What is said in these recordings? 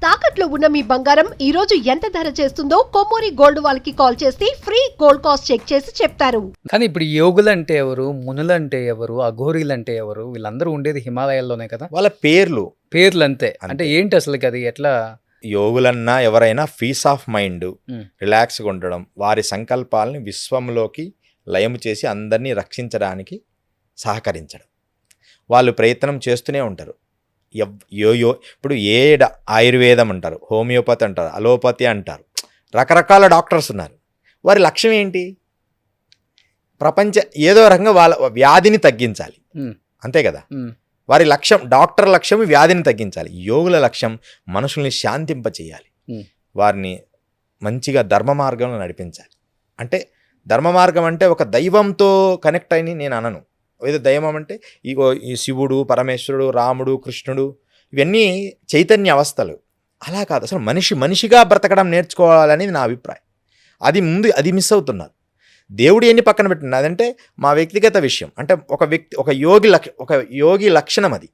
తాకట్లో ఉన్న మీ బంగారం ఈ రోజు ఎంత ధర చేస్తుందో కొమ్మూరి గోల్డ్ వాళ్ళకి కాల్ చేసి ఫ్రీ గోల్డ్ కాస్ట్ చెక్ చేసి చెప్తారు. కానీ ఇప్పుడు యోగులు అంటే ఎవరు, మునులు అంటే ఎవరు, అఘోరీలు అంటే ఎవరు? వీళ్ళందరూ ఉండేది హిమాలయాల్లోనే కదా. వాళ్ళ పేర్లు అంతే. అంటే ఏంటి అసలు అది ఎట్లా? యోగులన్నా ఎవరైనా పీస్ ఆఫ్ మైండ్, రిలాక్స్గా ఉండడం, వారి సంకల్పాలని విశ్వంలోకి లయము చేసి అందరినీ రక్షించడానికి సహకరించడం, వాళ్ళు ప్రయత్నం చేస్తూనే ఉంటారు. ఇప్పుడు ఆయుర్వేదం అంటారు, హోమియోపతి అంటారు, అలోపతి అంటారు, రకరకాల డాక్టర్స్ ఉన్నారు. వారి లక్ష్యం ఏంటి? ఏదో రకంగా వాళ్ళ వ్యాధిని తగ్గించాలి, అంతే కదా. వారి లక్ష్యం, డాక్టర్ లక్ష్యం వ్యాధిని తగ్గించాలి. యోగుల లక్ష్యం మనుషుల్ని శాంతింపచేయాలి, వారిని మంచిగా ధర్మ మార్గంలో నడిపించాలి. అంటే ధర్మ మార్గం అంటే ఒక దైవంతో కనెక్ట్ అని నేను అనను. ఏదో దైవం అంటే ఈ శివుడు, పరమేశ్వరుడు, రాముడు, కృష్ణుడు, ఇవన్నీ చైతన్య అవస్థలు. అలా కాదు, అసలు మనిషిగా బ్రతకడం నేర్చుకోవాలనేది నా అభిప్రాయం. అది మిస్ అవుతున్నారు. దేవుడు ఎన్ని పక్కన పెట్టింది, అదంటే మా వ్యక్తిగత విషయం. అంటే ఒక యోగి లక్షణం అది.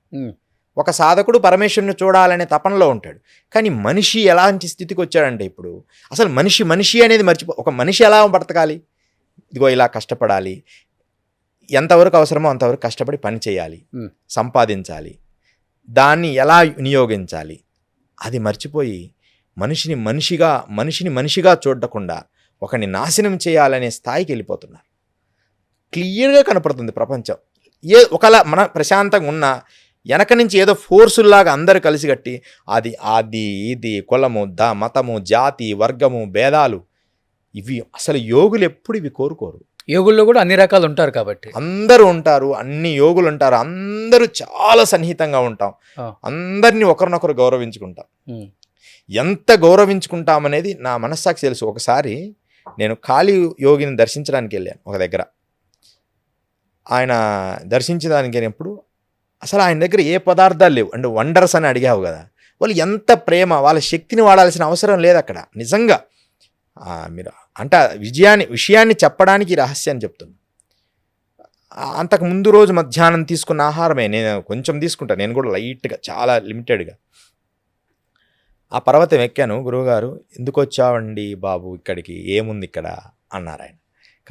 ఒక సాధకుడు పరమేశ్వరుని చూడాలనే తపనలో ఉంటాడు. కానీ మనిషి ఎలాంటి స్థితికి వచ్చాడంటే ఇప్పుడు అసలు మనిషి అనేది ఒక మనిషి ఎలా బ్రతకాలి? ఇదిగో ఇలా కష్టపడాలి, ఎంతవరకు అవసరమో అంతవరకు కష్టపడి పని చేయాలి, సంపాదించాలి, దాన్ని ఎలా వినియోగించాలి, అది మర్చిపోయి మనిషిని మనిషిగా చూడకుండా ఒకరిని నాశనం చేయాలనే స్థాయికి వెళ్ళిపోతున్నారు. క్లియర్గా కనపడుతుంది ప్రపంచం. ఒకలా మన ప్రశాంతంగా ఉన్న వెనక నుంచి ఏదో ఫోర్సుల్లాగా అందరూ కలిసి కట్టి ఇది కులము, మతము, జాతి, వర్గము, భేదాలు, ఇవి అసలు యోగులు ఎప్పుడు ఇవి కోరుకోరు. యోగుల్లో కూడా అన్ని రకాలు ఉంటారు కాబట్టి అందరూ ఉంటారు, అన్ని యోగులు ఉంటారు, అందరూ చాలా సన్నిహితంగా ఉంటాం, అందరినీ ఒకరినొకరు గౌరవించుకుంటాం. ఎంత గౌరవించుకుంటామనేది నా మనస్సాక్షి తెలుసు. ఒకసారి నేను కాళీ యోగిని దర్శించడానికి వెళ్ళాను ఒక దగ్గర. ఆయన దర్శించడానికి వెళ్ళినప్పుడు అసలు ఆయన దగ్గర ఏ పదార్థాలు లేవు. అంటే వండర్స్ అని అడిగావు కదా, వాళ్ళు ఎంత ప్రేమ, వాళ్ళ శక్తిని వాడాల్సిన అవసరం లేదు అక్కడ. నిజంగా మీరు అంటే విషయాన్ని చెప్పడానికి రహస్యాన్ని చెప్తున్నా. అంతకు ముందు రోజు మధ్యాహ్నం తీసుకున్న ఆహారమే నేను కొంచెం తీసుకుంటాను, నేను కూడా లైట్గా, చాలా లిమిటెడ్గా. ఆ పర్వతం ఎక్కాను. గురువుగారు, ఎందుకు వచ్చావండి బాబు ఇక్కడికి, ఏముంది ఇక్కడ అన్నారు ఆయన.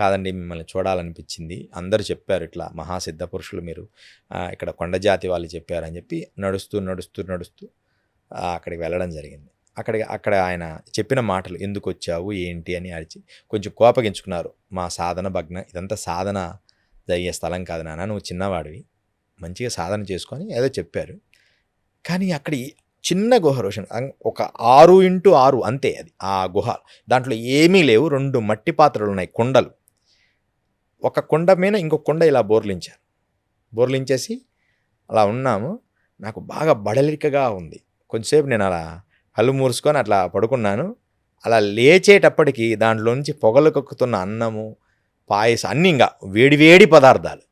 కాదండి, మిమ్మల్ని చూడాలనిపించింది, అందరూ చెప్పారు ఇట్లా మహాసిద్ధ పురుషులు మీరు, ఇక్కడ కొండజాతి వాళ్ళు చెప్పారని చెప్పి నడుస్తూ అక్కడికి వెళ్ళడం జరిగింది. అక్కడ ఆయన చెప్పిన మాటలు, ఎందుకు వచ్చావు ఏంటి అని అడిచి కొంచెం కోపగించుకున్నారు. మా సాధన భగ్న, ఇదంతా సాధన జరిగే స్థలం కాదు నాన్న, నువ్వు చిన్నవాడివి, మంచిగా సాధన చేసుకొని ఏదో చెప్పారు. కానీ అక్కడ చిన్న గుహ రోషన్, ఒక 6x6 అంతే అది. ఆ గుహ దాంట్లో ఏమీ లేవు, 2 మట్టి పాత్రలు ఉన్నాయి, కుండలు. ఒక కుండ మీద ఇంకొక కుండ ఇలా బోర్లించేసి అలా ఉన్నాము. నాకు బాగా బడలికగా ఉంది. కొంచెంసేపు నేను అలా కళ్ళు మూసుకొని అట్లా పడుకున్నాను. అలా లేచేటప్పటికి దాంట్లో నుంచి పొగలు కక్కుతున్న అన్నము, పాయసం, అన్నీ ఇంకా వేడివేడి పదార్థాలు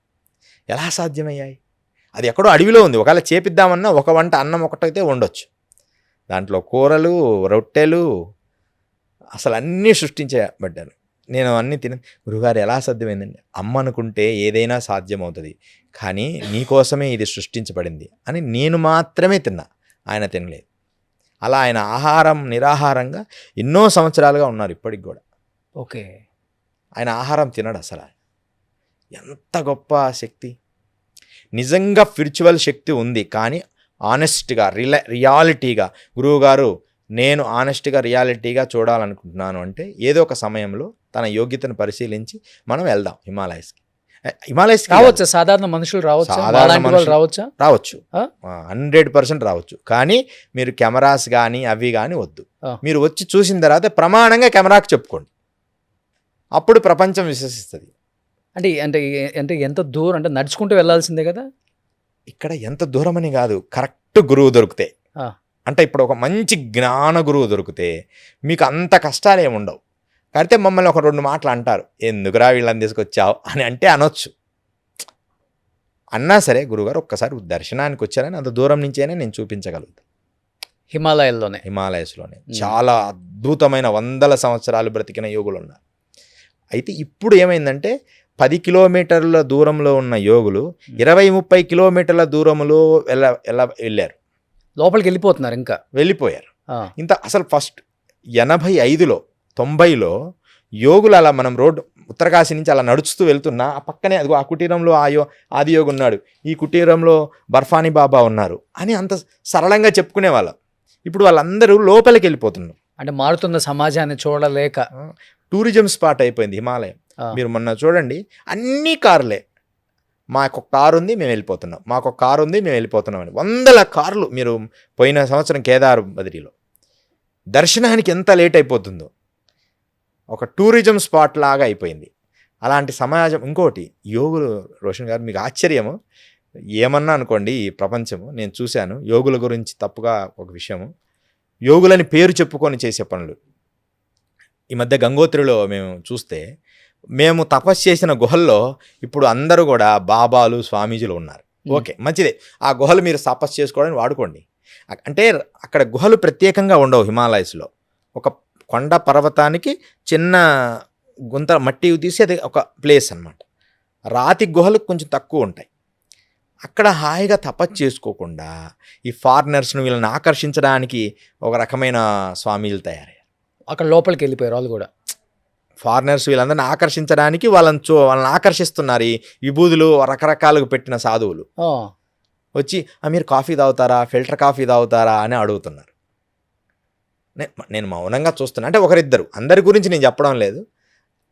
ఎలా సాధ్యమయ్యాయి? అది ఎక్కడో అడవిలో ఉంది. ఒకవేళ చేపిద్దామన్నా ఒక వంట అన్నం ఒకటైతే వండొచ్చు, దాంట్లో కూరలు, రొట్టెలు, అసలు అన్నీ సృష్టించబడ్డాను. నేను అన్నీ గురుగారు ఎలా సాధ్యమైందండి? అమ్మ అనుకుంటే ఏదైనా సాధ్యమవుతుంది, కానీ నీకోసమే ఇది సృష్టించబడింది అని నేను మాత్రమే తిన్నా, ఆయన తినలేదు. అలా ఆయన నిరాహారంగా ఎన్నో సంవత్సరాలుగా ఉన్నారు, ఇప్పటికి కూడా. ఓకే, ఆయన ఆహారం తినడు అసలు. ఎంత గొప్ప శక్తి! నిజంగా స్పిరిచువల్ శక్తి ఉంది, కానీ ఆనెస్ట్గా, రియాలిటీగా, గురువుగారు నేను ఆనెస్ట్గా, రియాలిటీగా చూడాలనుకుంటున్నాను అంటే ఏదో ఒక సమయంలో తన యోగ్యతను పరిశీలించి మనం వెళ్దాం హిమాలయస్కి. రావచ్చు, సాధారణ మనుషులు రావచ్చు, 100% రావచ్చు. కానీ మీరు కెమెరాస్ కానీ అవి కానీ వద్దు. మీరు వచ్చి చూసిన తర్వాత ప్రమాణంగా కెమెరాకి చెప్పుకోండి, అప్పుడు ప్రపంచం విశ్వసిస్తుంది. అంటే ఎంత దూరం? అంటే నడుచుకుంటూ వెళ్ళాల్సిందే కదా. ఇక్కడ ఎంత దూరం అని కాదు, కరెక్ట్ గురువు దొరికితే, అంటే ఇప్పుడు ఒక మంచి జ్ఞాన గురువు దొరికితే మీకు అంత కష్టాలు ఏమి ఉండవు. అయితే మమ్మల్ని ఒక 2 మాటలు అంటారు, ఎందుకురా వీళ్ళని తీసుకొచ్చావు అని అంటే అనొచ్చు. అన్నా సరే గురువుగారు ఒక్కసారి దర్శనానికి వచ్చారని అంత దూరం నుంచైనా నేను చూపించగలుగుతాను. హిమాలయస్లోనే చాలా అద్భుతమైన 100 సంవత్సరాలు బ్రతికిన యోగులు ఉన్నారు. అయితే ఇప్పుడు ఏమైందంటే 10 కిలోమీటర్ల దూరంలో ఉన్న యోగులు 20-30 కిలోమీటర్ల దూరంలో వెళ్ళారు, లోపలికి వెళ్ళిపోతున్నారు, ఇంకా వెళ్ళిపోయారు. ఇంత అసలు ఫస్ట్ 85లో 90లో యోగులు అలా మనం రోడ్డు ఉత్తరకాశీ నుంచి అలా నడుస్తూ వెళ్తున్నా ఆ పక్కనే అదిగో ఆ కుటీరంలో ఆదియోగి ఉన్నాడు, ఈ కుటీరంలో బర్ఫానీ బాబా ఉన్నారు అని అంత సరళంగా చెప్పుకునేవాళ్ళం. ఇప్పుడు వాళ్ళందరూ లోపలికి వెళ్ళిపోతున్నారు. అంటే మారుతున్న సమాజాన్ని చూడలేక టూరిజం స్పాట్ అయిపోయింది హిమాలయం. మీరు మొన్న చూడండి అన్ని కార్లే, మాకు కారు ఉంది మేము వెళ్ళిపోతున్నాం, మాకు కారు ఉంది మేము వెళ్ళిపోతున్నాం అని 100 కార్లు. మీరు పోయిన సంవత్సరం కేదార్ బద్రీలో దర్శనానికి ఎంత లేట్ అయిపోతుందో, ఒక టూరిజం స్పాట్ లాగా అయిపోయింది అలాంటి సమాజం. ఇంకోటి యోగులు, రోషన్ గారు మీకు ఆశ్చర్యము ఏమన్నా అనుకోండి, ఈ ప్రపంచము నేను చూశాను యోగుల గురించి తప్పుగా ఒక విషయము, యోగులని పేరు చెప్పుకొని చేసే పనులు. ఈ మధ్య గంగోత్రిలో మేము చూస్తే, మేము తపస్సు చేసిన గుహల్లో ఇప్పుడు అందరూ కూడా బాబాలు స్వామీజీలు ఉన్నారు. ఓకే, మంచిదే, ఆ గుహలు మీరు తపస్సు చేసుకోవడానికి వాడుకోండి. అంటే అక్కడ గుహలు ప్రత్యేకంగా ఉండవు. హిమాలయస్లో ఒక కొండ పర్వతానికి చిన్న గుంత మట్టి తీసి అది ఒక ప్లేస్ అన్నమాట. రాతి గుహలు కొంచెం తక్కువ ఉంటాయి. అక్కడ హాయిగా తపస్సు చేసుకోకుండా ఈ ఫారినర్స్ను వీళ్ళని ఆకర్షించడానికి ఒక రకమైన స్వామీలు తయారయ్యారు. అక్కడ లోపలికి వెళ్ళిపోయారు వాళ్ళు కూడా. ఫారినర్స్ వీళ్ళందరినీ ఆకర్షించడానికి వాళ్ళని ఆకర్షిస్తున్నారు ఈ విభూదులు రకరకాలుగా పెట్టిన సాధువులు. వచ్చి మీరు కాఫీ తాగుతారా, ఫిల్టర్ కాఫీ తాగుతారా అని అడుగుతున్నారు. నేను మౌనంగా చూస్తున్నా. అంటే ఒకరిద్దరు, అందరి గురించి నేను చెప్పడం లేదు.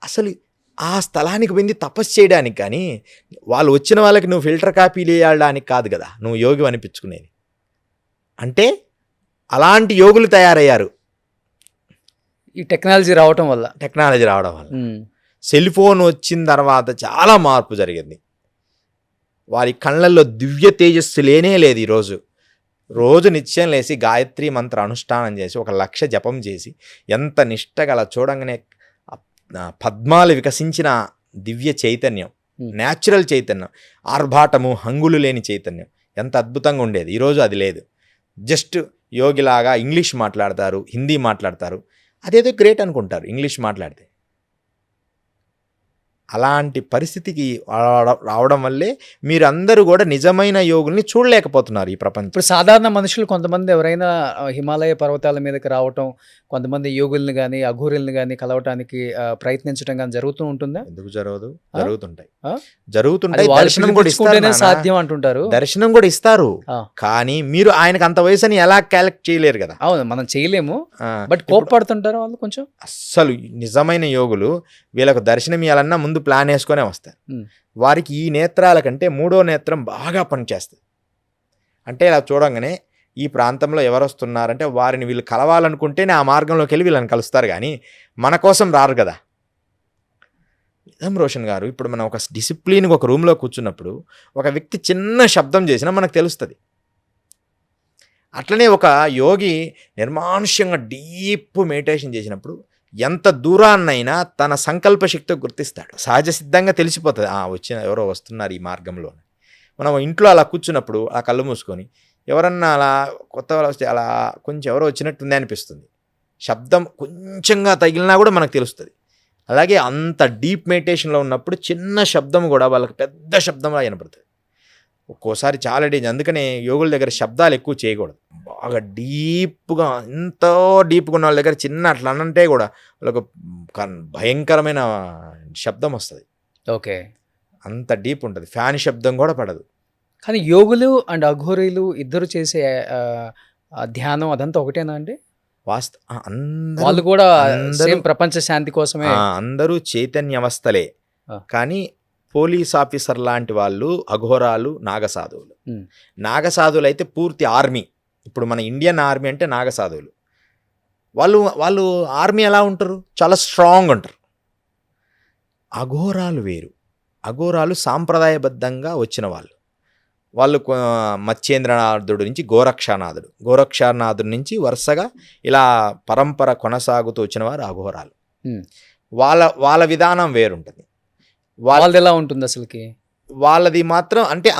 అసలు ఆ స్థలానికి వెళ్ళి తపస్సు చేయడానికి కానీ వాళ్ళు వచ్చిన వాళ్ళకి నువ్వు ఫిల్టర్ కాఫీలు వేయడానికి కాదు కదా నువ్వు యోగి అనిపించుకునేది. అంటే అలాంటి యోగులు తయారయ్యారు ఈ టెక్నాలజీ రావడం వల్ల. సెల్ ఫోన్ వచ్చిన తర్వాత చాలా మార్పు జరిగింది. వారి కళ్ళల్లో దివ్య తేజస్సు లేనే లేదు. ఈరోజు రోజు నిత్యం లేచి గాయత్రి మంత్ర అనుష్ఠానం చేసి 1,00,000 జపం చేసి ఎంత నిష్టగల చూడంగానే పద్మాలు వికసించిన దివ్య చైతన్యం, న్యాచురల్ చైతన్యం, ఆర్భాటము హంగులు లేని చైతన్యం ఎంత అద్భుతంగా ఉండేది. ఈరోజు అది లేదు. జస్ట్ యోగిలాగా ఇంగ్లీష్ మాట్లాడతారు, హిందీ మాట్లాడతారు, అదేదో గ్రేట్ అనుకుంటారు ఇంగ్లీష్ మాట్లాడితే. అలాంటి పరిస్థితికి రావడం వల్లే మీరందరూ కూడా నిజమైన యోగుల్ని చూడలేకపోతున్నారు ఈ ప్రపంచం. ఇప్పుడు సాధారణ మనుషులు కొంతమంది ఎవరైనా హిమాలయ పర్వతాల మీదకి రావటం, కొంతమంది యోగుల్ని కానీ అఘోరుల్ని కానీ కలవటానికి ప్రయత్నించడం కానీ జరుగుతూ ఉంటుందా? ఎందుకు జరుగుతుంటాయి. దర్శనం కూడా సాధ్యం అంటుంటారు. దర్శనం కూడా ఇస్తారు, కానీ మీరు ఆయనకు అంత వయసుని ఎలా క్యాలెక్ట్ చేయలేరు కదా. అవును, మనం చేయలేము. బట్ కోప్పడుతుంటారు వాళ్ళు కొంచెం. అస్సలు నిజమైన యోగులు వీళ్ళకు దర్శనం ఇవ్వాలన్నా ముందు ప్లాన్ వేసుకొనే వస్తారు. వారికి ఈ నేత్రాల కంటే 3వ నేత్రం బాగా పనిచేస్తుంది. అంటే ఇలా చూడంగానే ఈ ప్రాంతంలో ఎవరు వస్తున్నారంటే వారిని వీళ్ళు కలవాలనుకుంటేనే ఆ మార్గంలోకి వెళ్ళి వీళ్ళని కలుస్తారు, కానీ మన కోసం రారు కదా. నిజం రోషన్ గారు, ఇప్పుడు మనం ఒక డిసిప్లిన్గా ఒక రూమ్లో కూర్చున్నప్పుడు ఒక వ్యక్తి చిన్న శబ్దం చేసినా మనకు తెలుస్తుంది. అట్లనే ఒక యోగి నిర్మానుష్యంగా డీప్ మెడిటేషన్ చేసినప్పుడు ఎంత దూరాన్నైనా తన సంకల్ప శక్తితో గుర్తిస్తాడు. సహజ సిద్ధంగా తెలిసిపోతుంది, ఎవరో వస్తున్నారు ఈ మార్గంలో. మనం ఇంట్లో అలా కూర్చున్నప్పుడు ఆ కళ్ళు మూసుకొని ఎవరన్నా అలా కొత్త వాళ్ళు వస్తే అలా కొంచెం ఎవరో వచ్చినట్టుంది అనిపిస్తుంది. శబ్దం కొంచెంగా తగిలినా కూడా మనకు తెలుస్తుంది. అలాగే అంత డీప్ మెడిటేషన్లో ఉన్నప్పుడు చిన్న శబ్దం కూడా వాళ్ళకి పెద్ద శబ్దంలా వినపడుతుంది. ఒక్కోసారి చాలా డేంజర్. అందుకనే యోగుల దగ్గర శబ్దాలు ఎక్కువ చేయకూడదు. బాగా డీప్గా, ఎంతో డీప్గా ఉన్న వాళ్ళ దగ్గర చిన్న అట్లా అనంటే కూడా వాళ్ళకు భయంకరమైన శబ్దం వస్తుంది. ఓకే, అంత డీప్ ఉంటుంది. ఫ్యాన్ శబ్దం కూడా పడదు. కానీ యోగులు అండ్ అఘోరీలు ఇద్దరు చేసే ధ్యానం అదంతా ఒకటేనా అండి? వాళ్ళు కూడా ప్రపంచ శాంతి కోసమే. అందరూ చైతన్య అవస్థలే, కానీ పోలీస్ ఆఫీసర్ లాంటి వాళ్ళు అఘోరాలు, నాగసాధువులు. నాగసాధువులు అయితే పూర్తి ఆర్మీ. ఇప్పుడు మన ఇండియన్ ఆర్మీ అంటే నాగసాధువులు. వాళ్ళు ఆర్మీ ఎలా ఉంటారు? చాలా స్ట్రాంగ్ ఉంటారు. అఘోరాలు వేరు. అఘోరాలు సాంప్రదాయబద్ధంగా వచ్చిన వాళ్ళు. మత్స్యేంద్రనాథుడు నుంచి గోరక్షనాథుడు నుంచి వరుసగా ఇలా పరంపర కొనసాగుతూ వచ్చిన వారు అఘోరాలు. వాళ్ళ విధానం వేరుంటుంది. వాళ్ళది ఎలా ఉంటుంది అసలుకి? వాళ్ళది మాత్రం అంటే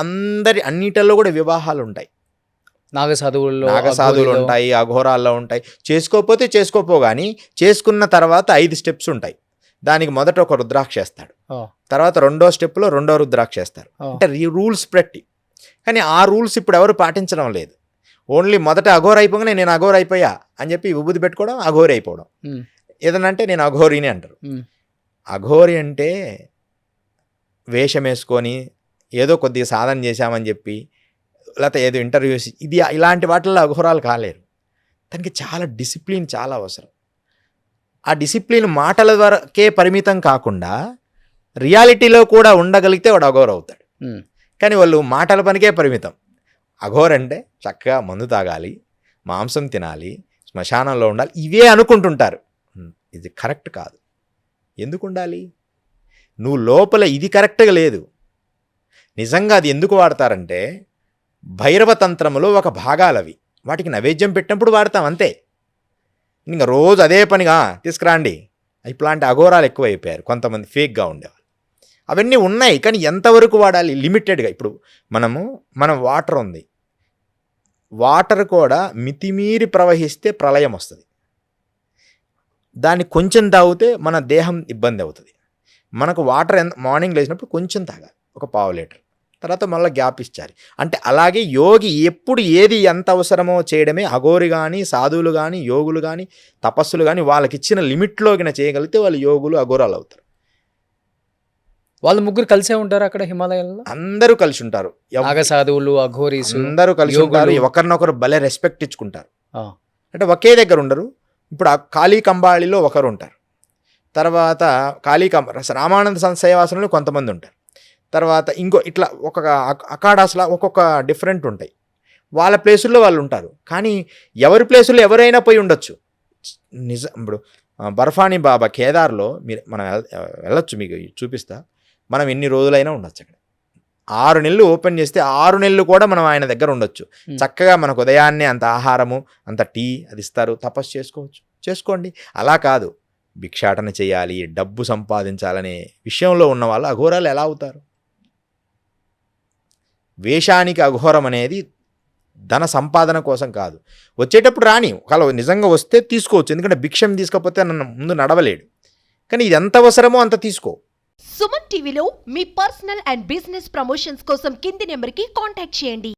అన్నిటిలో కూడా వివాహాలు ఉంటాయి. నాగసాధువులు ఉంటాయి, అఘోరాల్లో ఉంటాయి. చేసుకోపో కానీ చేసుకున్న తర్వాత 5 స్టెప్స్ ఉంటాయి. దానికి మొదట ఒక రుద్రాక్ష వేస్తాడు, తర్వాత 2వ స్టెప్లో 2వ రుద్రాక్ష వేస్తారు. అంటే రూల్స్ పెట్టి, కానీ ఆ రూల్స్ ఇప్పుడు ఎవరు పాటించడం లేదు. ఓన్లీ మొదట అఘోర అయిపోగానే నేను అఘోర అయిపోయా అని చెప్పి విభూతి పెట్టుకోవడం అఘోరి అయిపోవడం. ఏదన్నా అంటే నేను అఘోరిని అంటారు. అఘోరి అంటే వేషం వేసుకొని ఏదో కొద్దిగా సాధన చేశామని చెప్పి లేకపోతే ఏదో ఇంటర్వ్యూస్ ఇది ఇలాంటి వాటిల్లో అఘోరాలు కాలేరు. తనకి చాలా డిసిప్లిన్ చాలా అవసరం. ఆ డిసిప్లిన్ మాటల ద్వారాకే పరిమితం కాకుండా రియాలిటీలో కూడా ఉండగలిగితే వాడు అఘోర అవుతాడు. కానీ వాళ్ళు మాటల పనికే పరిమితం. అఘోర అంటే చక్కగా మందు తాగాలి, మాంసం తినాలి, శ్మశానంలో ఉండాలి, ఇవే అనుకుంటుంటారు. ఇది కరెక్ట్ కాదు. ఎందుకు ఉండాలి? నువ్వు లోపల ఇది కరెక్ట్గా లేదు. నిజంగా అది ఎందుకు వాడతారంటే భైరవ తంత్రములో ఒక భాగాలవి, వాటికి నైవేద్యం పెట్టినప్పుడు వాడతాం అంతే. ఇంకా రోజు అదే పనిగా తీసుకురాండి. ఇట్లాంటి అఘోరాలు ఎక్కువైపోయారు, కొంతమంది ఫేక్గా ఉండేవాళ్ళు. అవన్నీ ఉన్నాయి, కానీ ఎంతవరకు వాడాలి? లిమిటెడ్గా. ఇప్పుడు మనం వాటర్ ఉంది, వాటర్ కూడా మితిమీరి ప్రవహిస్తే ప్రళయం వస్తుంది. దాన్ని కొంచెం తాగితే మన దేహం ఇబ్బంది అవుతుంది. మనకు వాటర్ మార్నింగ్ లేచినప్పుడు కొంచెం తాగాలి, ఒక పావు లీటర్, తర్వాత మళ్ళీ గ్యాప్ ఇచ్చాలి. అంటే అలాగే యోగి ఎప్పుడు ఏది ఎంత అవసరమో చేయడమే. అఘోరి కానీ, సాధువులు కానీ, యోగులు కానీ, తపస్సులు కానీ వాళ్ళకి ఇచ్చిన లిమిట్లోకి చేయగలిగితే వాళ్ళు యోగులు, అఘోరాలు అవుతారు. వాళ్ళు ముగ్గురు కలిసే ఉంటారు అక్కడ హిమాలయాల్లో? అందరూ కలిసి ఉంటారు. నాగ సాధువులు, అఘోరీస్ అందరూ కలిసి ఉంటారు. ఒకరినొకరు భలే రెస్పెక్ట్ ఇచ్చుకుంటారు. అంటే ఒకే దగ్గర ఉండరు. ఇప్పుడు ఆ కాళీ కంబాళిలో ఒకరు ఉంటారు, తర్వాత రామానంద సేవాసనంలో కొంతమంది ఉంటారు, తర్వాత ఇంకో ఇట్లా ఒక్కొక్క అఖాడాస్లా ఒక్కొక్క డిఫరెంట్ ఉంటాయి. వాళ్ళ ప్లేసుల్లో వాళ్ళు ఉంటారు. కానీ ఎవరి ప్లేసుల్లో ఎవరైనా పోయి ఉండొచ్చు. ఇప్పుడు బర్ఫానీ బాబా కేదార్లో మనం వెళ్ళొచ్చు, మీకు చూపిస్తా. మనం ఎన్ని రోజులైనా ఉండొచ్చు అక్కడ. 6 నెలలు ఓపెన్ చేస్తే 6 నెలలు కూడా మనం ఆయన దగ్గర ఉండొచ్చు. చక్కగా మనకు ఉదయాన్నే అంత ఆహారము, అంత టీ అది ఇస్తారు, తపస్సు చేసుకోండి. అలా కాదు, భిక్షాటన చేయాలి, డబ్బు సంపాదించాలనే విషయంలో ఉన్న వాళ్ళు అఘోరాలు ఎలా అవుతారు? వేషానికి అఘోరం అనేది ధన సంపాదన కోసం కాదు. వచ్చేటప్పుడు రాని, ఒకవేళ నిజంగా వస్తే తీసుకోవచ్చు, ఎందుకంటే భిక్షం తీసుకోకపోతే నన్ను ముందు నడవలేడు. కానీ ఇది ఎంత అవసరమో అంత తీసుకో. సుమన్ టీవీలో మీ పర్సనల్ అండ్ బిజినెస్ ప్రమోషన్స్ కోసం కింది నెంబర్కి కాంటాక్ట్ చేయండి.